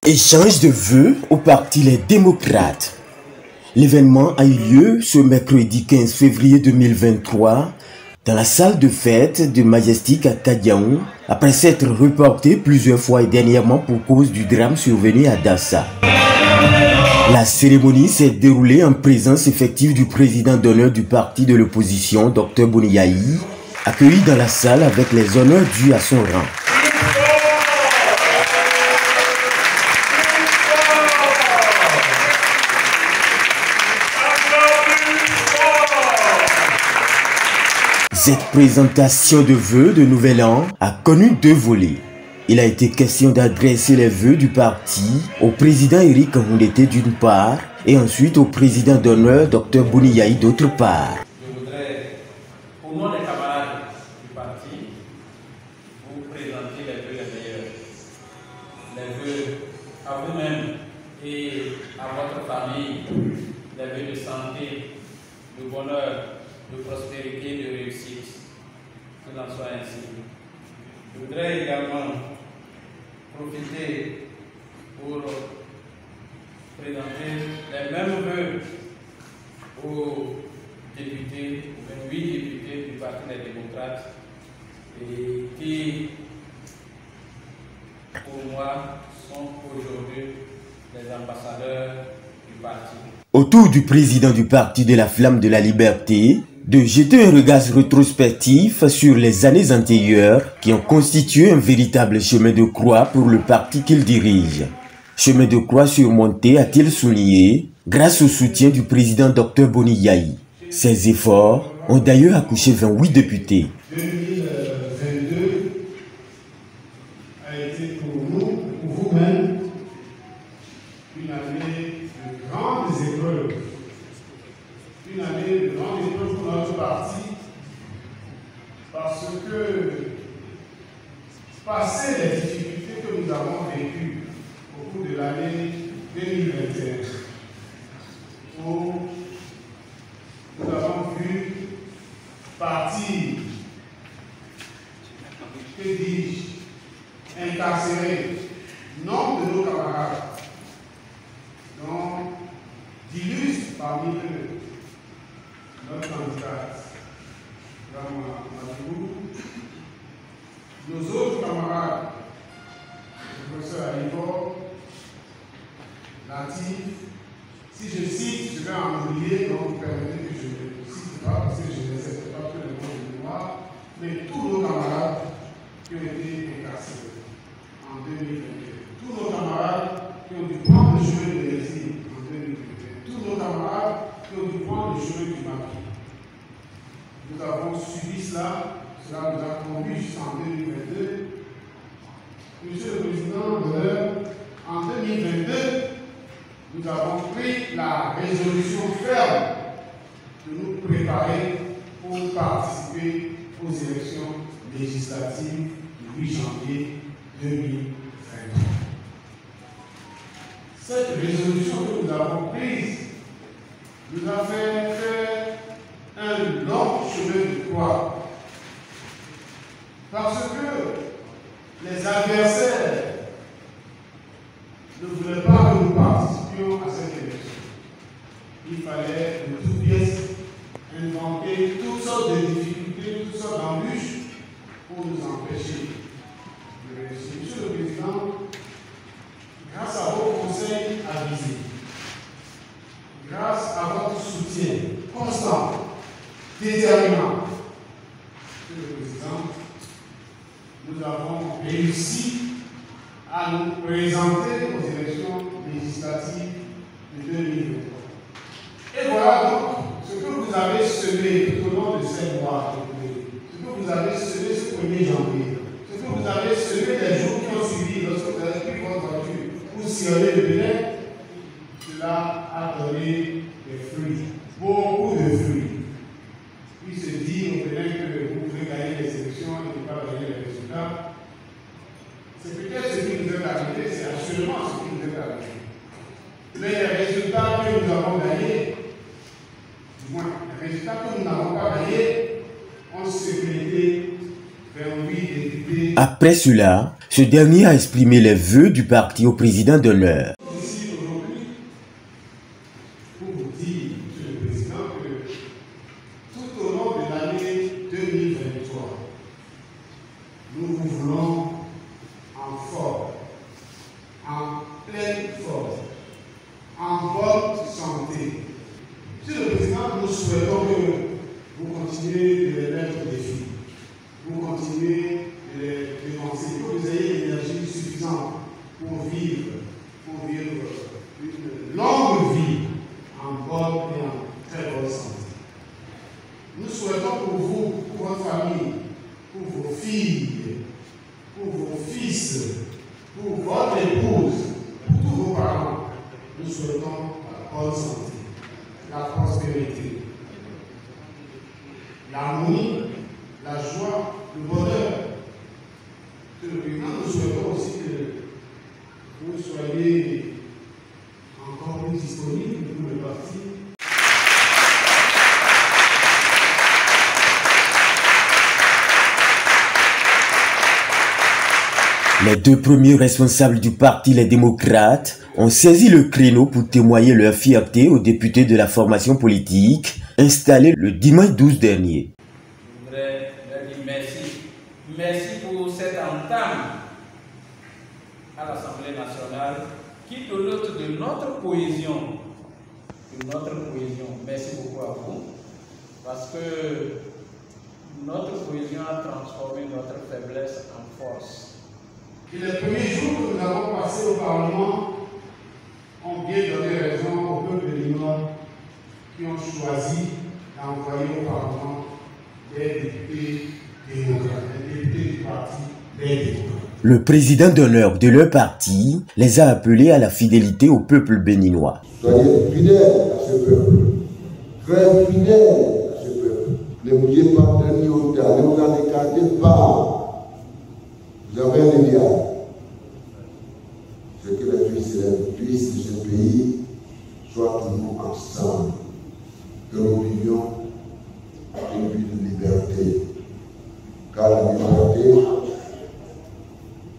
Échange de vœux au parti Les Démocrates. L'événement a eu lieu ce mercredi 15 février 2023 dans la salle de fête de Majestic à Kadiaou, après s'être reporté plusieurs fois et dernièrement pour cause du drame survenu à Dassa. La cérémonie s'est déroulée en présence effective du président d'honneur du parti de l'opposition, Dr Boni Yayi, accueilli dans la salle avec les honneurs dus à son rang. Cette présentation de vœux de Nouvel An a connu deux volets. Il a été question d'adresser les vœux du parti au président Éric Nkoundété d'une part et ensuite au président d'honneur Dr Boni Yayi d'autre part. Je voudrais, au nom des camarades du parti, vous présenter les vœux les meilleurs. Les vœux à vous-même et à votre famille, les vœux de santé, de bonheur, de prospérité, de réussite. Que l'en soit ainsi. Je voudrais également profiter pour présenter les mêmes vœux aux députés, aux 8 députés du Parti des Démocrates, et qui, pour moi, sont aujourd'hui les ambassadeurs du parti. Autour du président du Parti de la Flamme de la Liberté, de jeter un regard rétrospectif sur les années antérieures qui ont constitué un véritable chemin de croix pour le parti qu'il dirige. Chemin de croix surmonté, a-t-il souligné, grâce au soutien du président Dr Boni Yayi. Ces efforts ont d'ailleurs accouché 28 députés. 2022 a été pour nous, pour vous-même, une année de grandes épreuves. Une année de grandes épreuves pour notre parti, parce que, passé les difficultés que nous avons vécues au cours de l'année 2021, où nous avons vu partir, que dis-je, incarcérer nombre de nos camarades, dont d'illustres parmi eux, notre candidate, Rama Madibou, nos autres camarades, le professeur Alibor, Latif. Si je cite, je vais en oublier, donc vous permettez que je ne cite pas, parce que je ne sais pas tout le monde de mémoire, mais tous nos camarades qui ont été incarcérés en 2021, tous nos camarades qui ont dû prendre le chemin de l'exil en 2021, tous nos camarades qui ont dû prendre le chemin du maquis. Nous avons subi cela, cela nous a conduit jusqu'en 2022. Monsieur le Président de l'heure, en 2022, nous avons pris la résolution ferme de nous préparer pour participer aux élections législatives du 8 janvier 2023. Cette résolution que nous avons prise nous a fait faire un long chemin de croix, parce que les adversaires ne voulaient pas que nous participions à cette élection. Il fallait de toutes pièces inventer toutes sortes de difficultés, toutes sortes d'embûches pour nous empêcher de réussir. Monsieur le Président, grâce à vos conseils avisés, grâce à votre soutien constant, déterminant, Monsieur le Président, nous avons réussi à nous présenter aux élections législatives de 2023. Et voilà donc ce que vous avez semé tout au long de ces mois, ce que vous avez semé ce 1er janvier, ce que vous avez semé les jours qui ont suivi lorsque vous avez pris votre voiture pour sillonner le Bénin, cela a donné des fruits, beaucoup de fruits. Il se dit au Bénin que vous pouvez gagner les élections et ne pas gagner les résultats. C'est peut-être ce qui nous est arrivé, c'est absolument ce qui nous est arrivé. Mais les résultats que nous avons gagnés, du moins, les résultats que nous n'avons pas gagnés, ont sécurité vers 8 députés. Après cela, Ce dernier a exprimé les vœux du parti au président d'honneur. Ici aujourd'hui, pour vous dire, Monsieur le Président, que tout au long de l'année 2023, nous vous voulons en forme, en pleine forme, en bonne santé. Monsieur le Président, nous souhaitons que vous continuez de les mettre au défi, vous continuez de les dénoncer, que vous ayez l'énergie suffisante pour vivre une longue vie en bonne et en très bonne santé. Nous souhaitons pour vous, pour votre famille, pour vos filles, pour vos fils, pour votre épouse, pour tous vos parents, nous souhaitons la bonne santé, la prospérité, l'harmonie, la joie, le bonheur. Nous souhaitons aussi que vous soyez encore plus disponibles pour le parti. Les deux premiers responsables du parti, les démocrates, ont saisi le créneau pour témoigner leur fierté aux députés de la formation politique installés le dimanche 12 dernier. Je voudrais leur dire merci. Merci pour cette entame à l'Assemblée nationale qui, de l'autre de notre cohésion, merci beaucoup à vous, parce que notre cohésion a transformé notre faiblesse en force. Et les premiers jours que nous avons passés au Parlement ont bien donné raison au peuple béninois qui ont choisi d'envoyer au Parlement des députés démocrates, des députés du parti des démocrates. Le président d'honneur de leur parti les a appelés à la fidélité au peuple béninois. Soyez fidèles à ce peuple, très fidèles à ce peuple. Ne bougez pas d'un iota, ne vous en écartez pas. Vous avez un idéal. C'est que les puisses de ce pays soient toujours ensemble. Que nous vivions une vie de liberté. Car la liberté,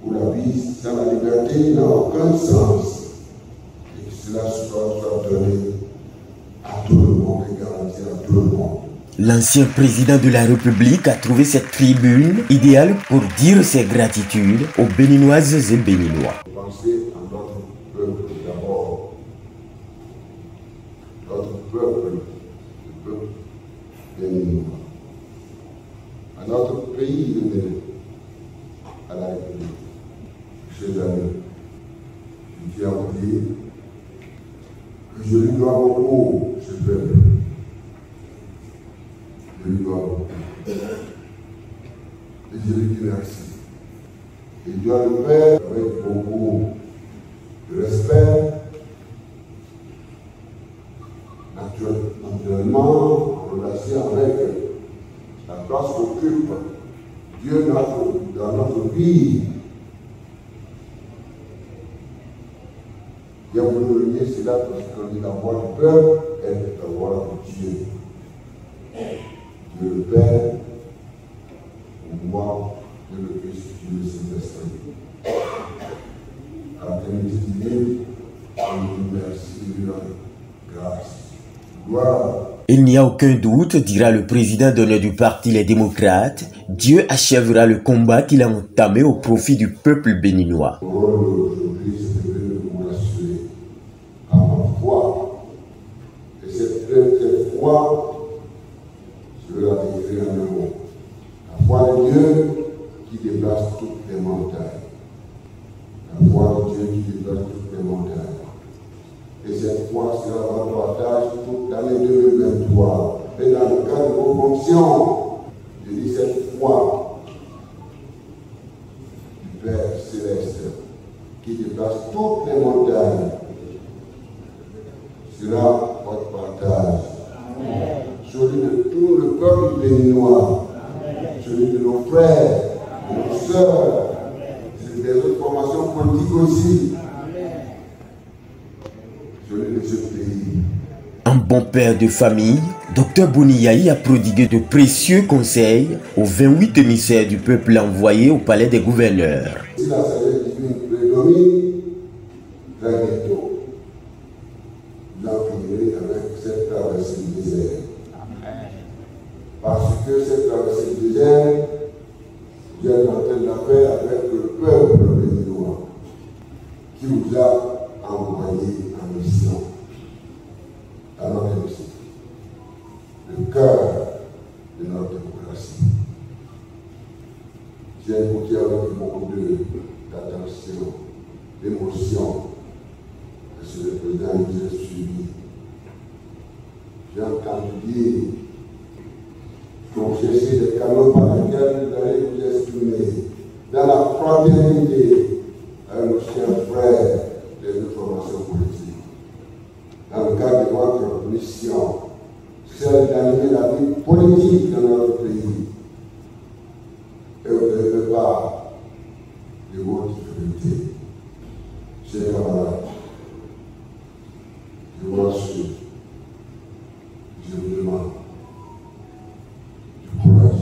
ou la vie sans la liberté, n'a aucun sens. Et que cela soit donné à tout le monde et garanti à tout le monde. L'ancien président de la République a trouvé cette tribune idéale pour dire ses gratitudes aux Béninoises et Béninois. Pensez à notre peuple d'abord. Notre peuple, le peuple béninois. À notre pays de Bénin, à la République. Chers amis, je tiens à vous dire que je lui dois beaucoup, ce peuple. Je lui dois beaucoup. Et je lui dis merci. Et je dois le faire avec beaucoup de respect, naturellement en relation avec la place qu'occupe Dieu dans notre vie. Il y a voulu relier cela parce qu'on dit la voix du peuple est la voix de Dieu. Dieu le Père, moi, Dieu le Fils, Dieu le Saint-Esprit. À la Trinité divine, on nous remercie de lui rendre grâce. Gloire. Il n'y a aucun doute, dira le président d'honneur du parti Les Démocrates, Dieu achèvera le combat qu'il a entamé au profit du peuple béninois. Aujourd'hui, c'est de vous rassurer à ma foi. Et cette foi, je vais la décrire en un mot. La foi de Dieu qui déplace toutes les montagnes. La foi de Dieu qui déplace toutes les montagnes. Et cette foi sera votre partage toute l'année 2023. Et dans le cadre de vos fonctions, je dis cette foi du Père Céleste qui déplace toutes les montagnes sera votre partage. Celui de tout le peuple béninois, celui de nos frères, de nos sœurs, des autres formations politiques aussi. Celui de ce pays. Un bon père de famille, Dr Boniyahi a prodigué de précieux conseils aux 28 émissaires du peuple envoyés au palais des gouverneurs. Si la sagesse divine prédomine, très bientôt, vous en finirez avec cette traversée du désert. Parce que cette traversée du désert, vous êtes en train de la faire avec le peuple béninois qui vous a envoyé en mission à notre mission. Le cœur de notre démocratie. J'ai écouté avec beaucoup d'attention, d'émotion, M. le Président nous a suivi. J'ai entendu dire qu'on cherchait des canaux par lesquels vous allez vous exprimer dans la fraternité avec nos chers frères des informations politiques. Dans le cadre de votre mission, celle d'animer la vie politique dans notre pays. Et vous ne devez pas de vos difficultés. Chers camarades, je vous rassure, je vous demande du courage.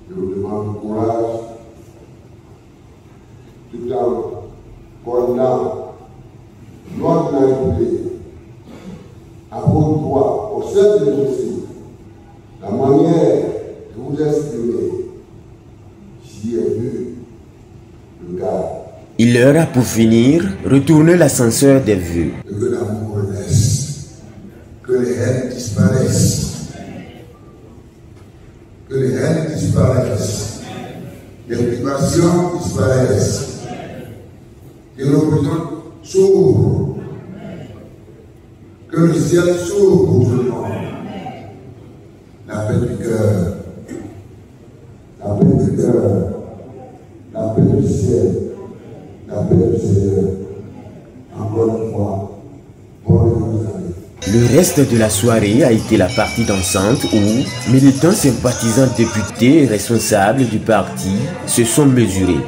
Je vous demande du courage tout en condamnant notre République à vos droits, au sein de nous, la manière de vous exprimer, j'y ai vu le gars. Il leur a pour finir retourné l'ascenseur des vœux. Que l'amour renaisse, que les haines disparaissent, que les haines disparaissent, les privations disparaissent, que nos prisons s'ouvrent, que le ciel s'ouvre pour tout le monde. La paix du cœur, la paix du cœur, la paix du ciel, la paix du Seigneur. Encore une fois, bonne année. Le reste de la soirée a été la partie dansante où militants, sympathisants, députés et responsables du parti se sont mesurés.